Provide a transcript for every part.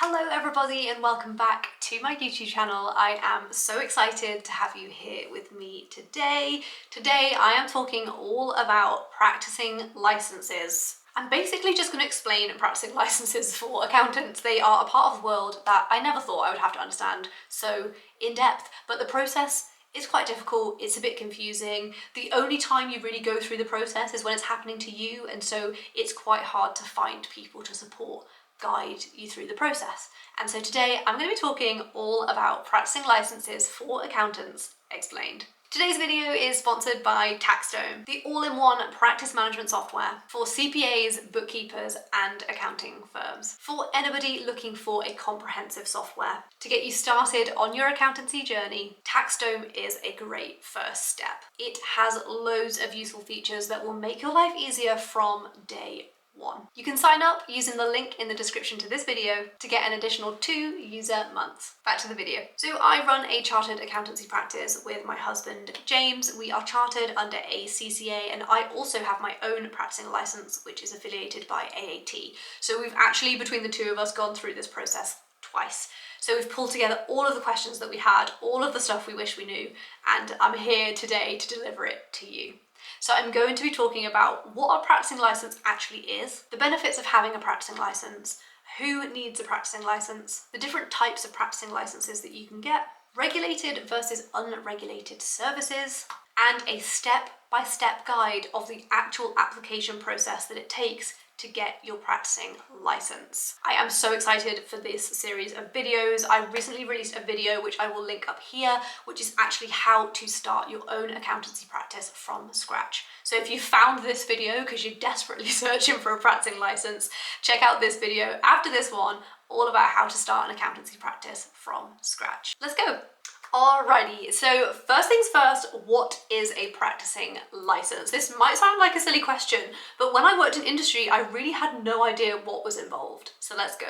Hello everybody and welcome back to my YouTube channel. I am so excited to have you here with me today. Today I am talking all about practicing licenses. I'm basically just going to explain practicing licenses for accountants. They are a part of the world that I never thought I would have to understand so in depth, but the process is quite difficult, it's a bit confusing. The only time you really go through the process is when it's happening to you, and so it's quite hard to find people to support guide you through the process. And so today I'm going to be talking all about practicing licenses for accountants explained. Today's video is sponsored by TaxDome, the all-in-one practice management software for CPAs, bookkeepers, and accounting firms. For anybody looking for a comprehensive software to get you started on your accountancy journey, TaxDome is a great first step. It has loads of useful features that will make your life easier from day one. You can sign up using the link in the description to this video to get an additional 2 user months. Back to the video. So I run a chartered accountancy practice with my husband James. We are chartered under a CCA, and I also have my own practicing license which is affiliated by AAT. So we've actually, between the two of us, gone through this process twice. So we've pulled together all of the questions that we had, all of the stuff we wish we knew, and I'm here today to deliver it to you. So I'm going to be talking about what a practicing license actually is, the benefits of having a practicing license, who needs a practicing license, the different types of practicing licenses that you can get, regulated versus unregulated services, and a step-by-step guide of the actual application process that it takes to get your practicing license. I am so excited for this series of videos. I recently released a video which I will link up here, which is actually how to start your own accountancy practice from scratch. So if you found this video because you're desperately searching for a practicing license, check out this video after this one, all about how to start an accountancy practice from scratch. Let's go. Alrighty, so first things first, what is a practicing license? This might sound like a silly question, but when I worked in industry, I really had no idea what was involved. So let's go.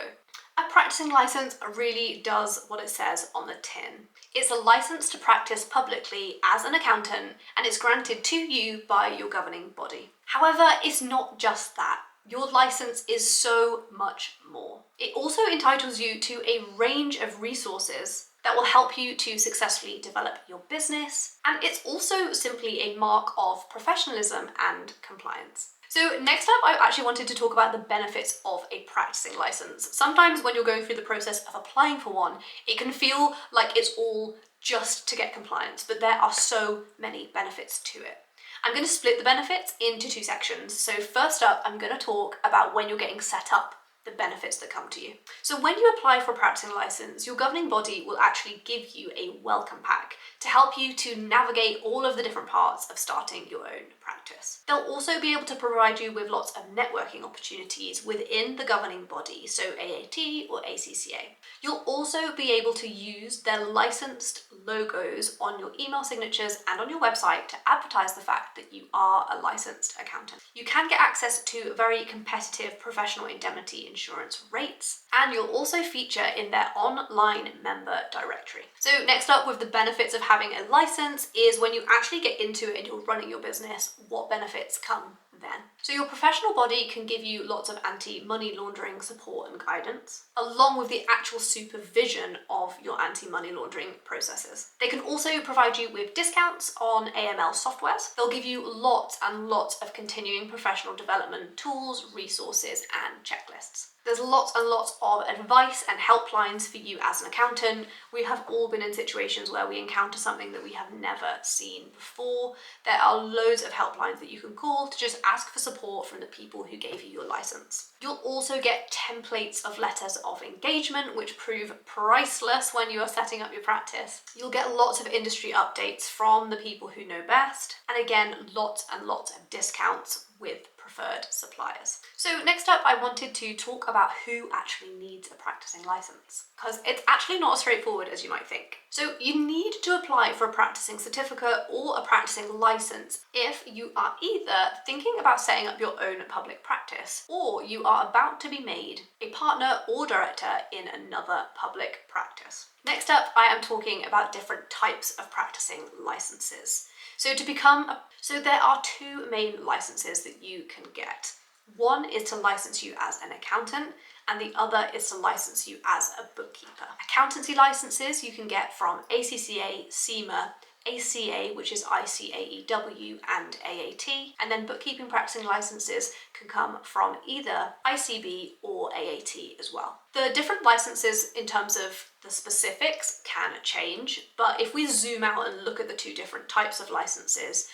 A practicing license really does what it says on the tin. It's a license to practice publicly as an accountant, and it's granted to you by your governing body. However, it's not just that. Your license is so much more. It also entitles you to a range of resources that will help you to successfully develop your business, and it's also simply a mark of professionalism and compliance. So next up, I actually wanted to talk about the benefits of a practicing license. Sometimes when you're going through the process of applying for one, it can feel like it's all just to get compliance, but there are so many benefits to it. I'm going to split the benefits into 2 sections. So first up, I'm going to talk about when you're getting set up, the benefits that come to you. So when you apply for a practicing license, your governing body will actually give you a welcome pack to help you to navigate all of the different parts of starting your own practice. They'll also be able to provide you with lots of networking opportunities within the governing body, so AAT or ACCA. You'll also be able to use their licensed logos on your email signatures and on your website to advertise the fact that you are a licensed accountant. You can get access to very competitive professional indemnity insurance rates, and you'll also feature in their online member directory. So next up, with the benefits of having a license, is when you actually get into it and you're running your business, what benefits come then. So your professional body can give you lots of anti-money laundering support and guidance, along with the actual supervision of your anti-money laundering processes. They can also provide you with discounts on AML softwares. They'll give you lots and lots of continuing professional development tools, resources, and checklists. There's lots and lots of advice and helplines for you as an accountant. We have all been in situations where we encounter something that we have never seen before. There are loads of helplines that you can call to just ask for support from the people who gave you your license. You'll also get templates of letters of engagement, which prove priceless when you are setting up your practice. You'll get lots of industry updates from the people who know best, and again, lots and lots of discounts with preferred suppliers. So next up, I wanted to talk about who actually needs a practicing license, because it's actually not as straightforward as you might think. So you need to apply for a practicing certificate or a practicing license if you are either thinking about setting up your own public practice, or you are about to be made a partner or director in another public practice. Next up, I am talking about different types of practicing licenses. So there are 2 main licenses that you can get. One is to license you as an accountant, and the other is to license you as a bookkeeper. Accountancy licenses you can get from ACCA, CIMA, ACA, which is ICAEW, and AAT, and then bookkeeping practicing licenses can come from either ICB or AAT as well. The different licenses in terms of the specifics can change, but if we zoom out and look at the two different types of licenses,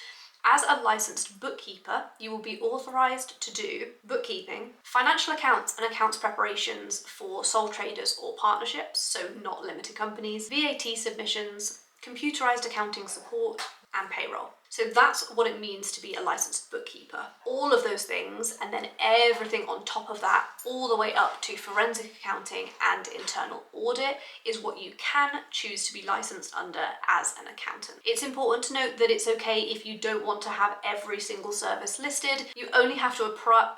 as a licensed bookkeeper, you will be authorised to do bookkeeping, financial accounts and accounts preparations for sole traders or partnerships, so not limited companies, VAT submissions, computerised accounting support, and payroll. So that's what it means to be a licensed bookkeeper. All of those things, and then everything on top of that, all the way up to forensic accounting and internal audit, is what you can choose to be licensed under as an accountant. It's important to note that it's okay if you don't want to have every single service listed. You only have to apply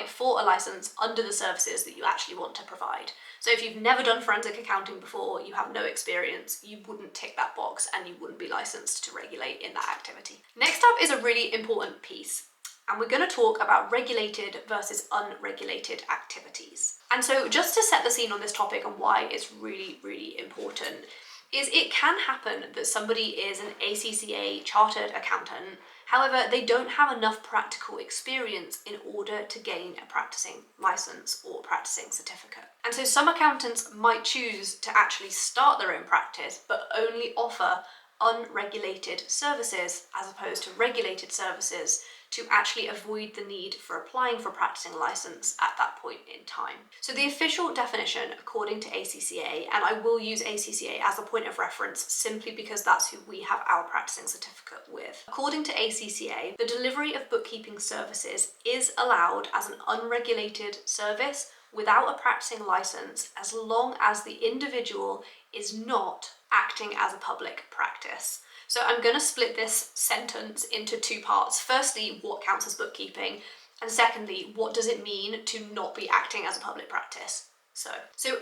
for a license under the services that you actually want to provide. So if you've never done forensic accounting before, you have no experience, you wouldn't tick that box and you wouldn't be licensed to regulate in that activity. Next up is a really important piece, and we're going to talk about regulated versus unregulated activities. And so just to set the scene on this topic and why it's really, really important, is it can happen that somebody is an ACCA chartered accountant, however, they don't have enough practical experience in order to gain a practicing license or practicing certificate. And so some accountants might choose to actually start their own practice, but only offer unregulated services as opposed to regulated services to actually avoid the need for applying for a practicing license at that point in time. So the official definition, according to ACCA, and I will use ACCA as a point of reference simply because that's who we have our practicing certificate with. According to ACCA, the delivery of bookkeeping services is allowed as an unregulated service without a practicing license as long as the individual is not acting as a public practice. So I'm going to split this sentence into two parts. Firstly, what counts as bookkeeping? And secondly, what does it mean to not be acting as a public practice? So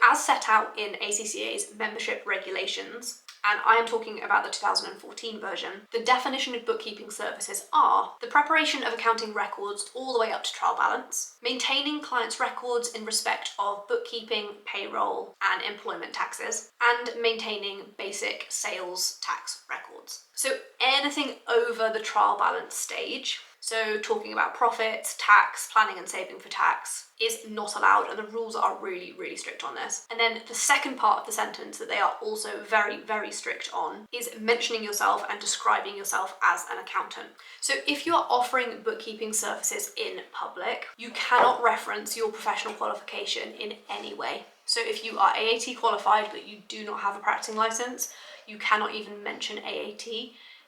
as set out in ACCA's membership regulations, and I am talking about the 2014 version, the definition of bookkeeping services are the preparation of accounting records all the way up to trial balance, maintaining clients' records in respect of bookkeeping, payroll, and employment taxes, and maintaining basic sales tax records. So anything over the trial balance stage, so talking about profits, tax, planning and saving for tax, is not allowed, and the rules are really, really strict on this. And then the second part of the sentence that they are also very, very strict on is mentioning yourself and describing yourself as an accountant. So if you're offering bookkeeping services in public, you cannot reference your professional qualification in any way. So if you are AAT qualified but you do not have a practicing license, you cannot even mention AAT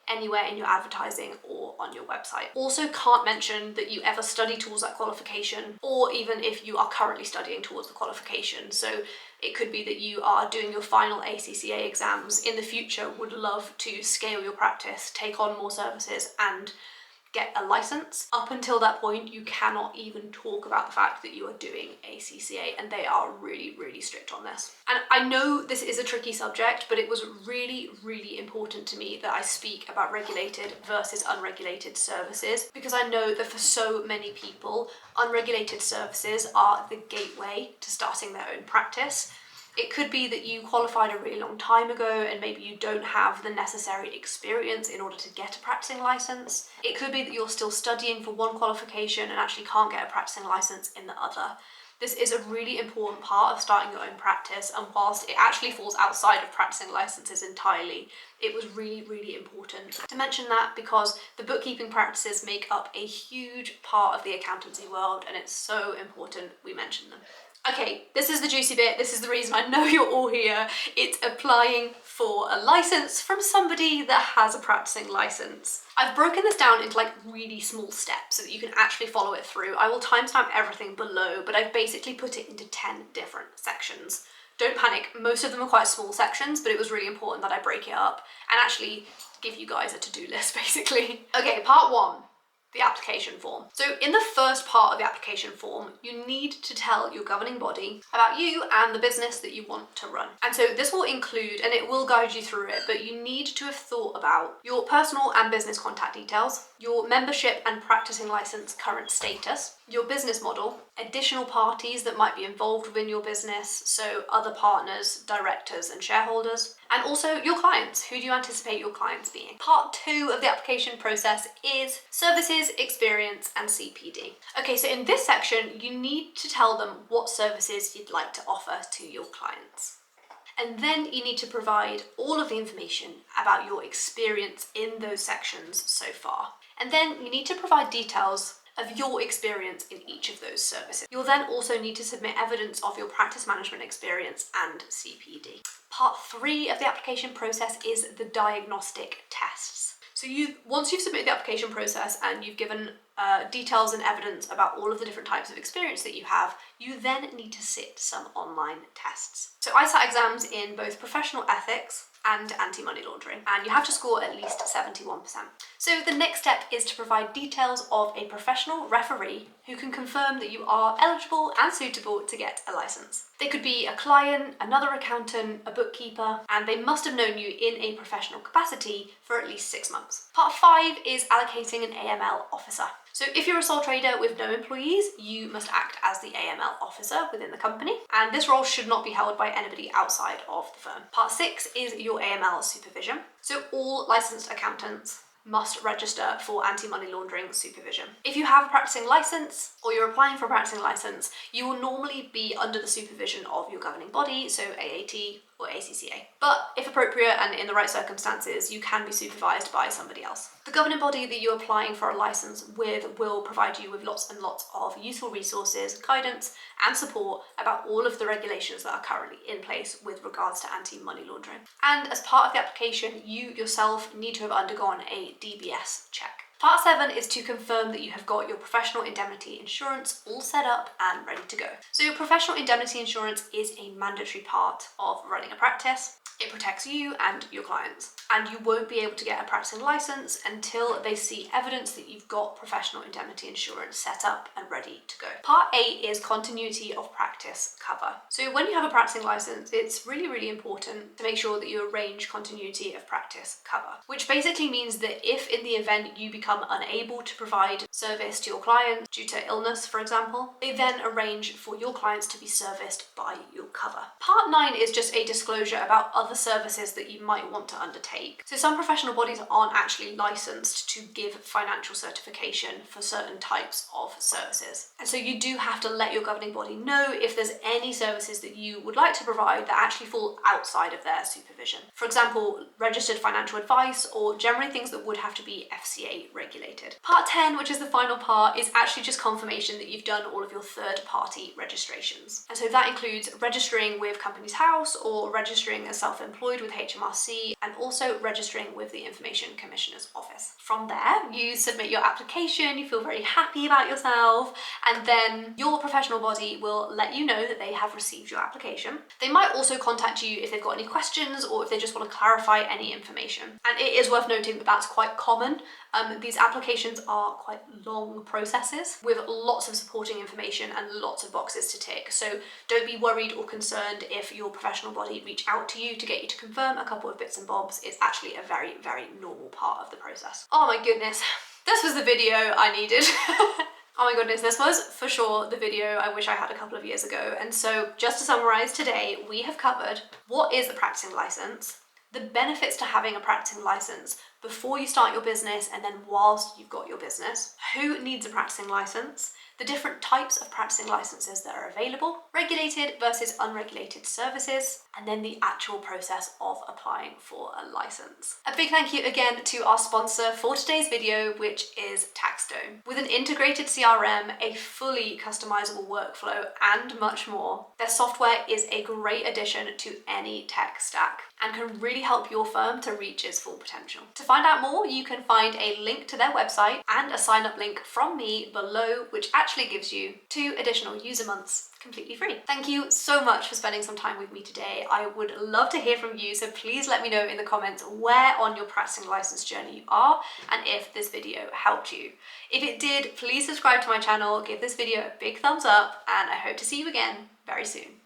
anywhere in your advertising or on your website. Also can't mention that you ever study towards that qualification, or even if you are currently studying towards the qualification. So it could be that you are doing your final ACCA exams in the future, would love to scale your practice, take on more services and get a license. Up until that point, you cannot even talk about the fact that you are doing ACCA, and they are really, really strict on this. And I know this is a tricky subject, but it was really, really important to me that I speak about regulated versus unregulated services, because I know that for so many people, unregulated services are the gateway to starting their own practice. It could be that you qualified a really long time ago and maybe you don't have the necessary experience in order to get a practicing license. It could be that you're still studying for one qualification and actually can't get a practicing license in the other. This is a really important part of starting your own practice, and whilst it actually falls outside of practicing licenses entirely, it was really, really important to mention that, because the bookkeeping practices make up a huge part of the accountancy world and it's so important we mention them. Okay, this is the juicy bit. This is the reason I know you're all here. It's applying for a license from somebody that has a practicing license. I've broken this down into like really small steps so that you can actually follow it through. I will timestamp everything below, but I've basically put it into 10 different sections. Don't panic, most of them are quite small sections, but it was really important that I break it up and actually give you guys a to-do list basically. Okay, part one. The application form. So in the first part of the application form, you need to tell your governing body about you and the business that you want to run. And so this will include, and it will guide you through it, but you need to have thought about your personal and business contact details, your membership and practicing license current status, your business model, additional parties that might be involved within your business, so other partners, directors and shareholders, and also your clients. Who do you anticipate your clients being? Part 2 of the application process is services, experience and CPD. Okay, so in this section, you need to tell them what services you'd like to offer to your clients. And then you need to provide all of the information about your experience in those sections so far. And then you need to provide details of your experience in each of those services. You'll then also need to submit evidence of your practice management experience and CPD. Part 3 of the application process is the diagnostic tests. So once you've submitted the application process and you've given details and evidence about all of the different types of experience that you have, you then need to sit some online tests. So I sat exams in both professional ethics and anti-money laundering, and you have to score at least 71%. So the next step is to provide details of a professional referee who can confirm that you are eligible and suitable to get a license. They could be a client, another accountant, a bookkeeper, and they must have known you in a professional capacity for at least 6 months. Part 5 is allocating an AML officer. So if you're a sole trader with no employees, you must act as the AML officer within the company, and this role should not be held by anybody outside of the firm. Part 6 is your AML supervision. So all licensed accountants must register for anti-money laundering supervision. If you have a practicing license or you're applying for a practicing license, you will normally be under the supervision of your governing body, so AAT or ACCA. But if appropriate and in the right circumstances, you can be supervised by somebody else. The governing body that you're applying for a license with will provide you with lots and lots of useful resources, guidance and support about all of the regulations that are currently in place with regards to anti-money laundering. And as part of the application, you yourself need to have undergone a DBS check. Part 7 is to confirm that you have got your professional indemnity insurance all set up and ready to go. So your professional indemnity insurance is a mandatory part of running a practice. It protects you and your clients, and you won't be able to get a practicing license until they see evidence that you've got professional indemnity insurance set up and ready to go. Part 8 is continuity of practice cover. So when you have a practicing license, it's really important to make sure that you arrange continuity of practice cover, which basically means that if in the event you become unable to provide service to your clients due to illness, for example, they then arrange for your clients to be serviced by your cover. Part 9 is just a disclosure about other services that you might want to undertake. So some professional bodies aren't actually licensed to give financial certification for certain types of services. And so you do have to let your governing body know if there's any services that you would like to provide that actually fall outside of their supervision. For example, registered financial advice or generally things that would have to be FCA regulated. Part 10, which is the final part, is actually just confirmation that you've done all of your third-party registrations. And so that includes registering with Companies House or registering as self-employed with HMRC, and also registering with the Information Commissioner's Office. From there, you submit your application, you feel very happy about yourself, and then your professional body will let you know that they have received your application. They might also contact you if they've got any questions or if they just want to clarify any information. And it is worth noting that that's quite common. These applications are quite long processes with lots of supporting information and lots of boxes to tick. So don't be worried or concerned if your professional body reach out to you to get you to confirm a couple of bits and bobs. It's actually a very normal part of the process. Oh my goodness, this was the video I needed. Oh my goodness, this was for sure the video I wish I had a couple of years ago. And so just to summarize today, we have covered what is the practicing license, the benefits to having a practicing license before you start your business and then whilst you've got your business, who needs a practicing license, the different types of practicing licenses that are available, regulated versus unregulated services, and then the actual process of applying for a license. A big thank you again to our sponsor for today's video, which is TaxDome. With an integrated CRM, a fully customizable workflow, and much more, their software is a great addition to any tech stack and can really help your firm to reach its full potential. To find out more, you can find a link to their website and a sign-up link from me below, which actually gives you 2 additional user months completely free. Thank you so much for spending some time with me today. I would love to hear from you, so please let me know in the comments where on your practicing license journey you are and if this video helped you. If it did, please subscribe to my channel, give this video a big thumbs up, and I hope to see you again very soon.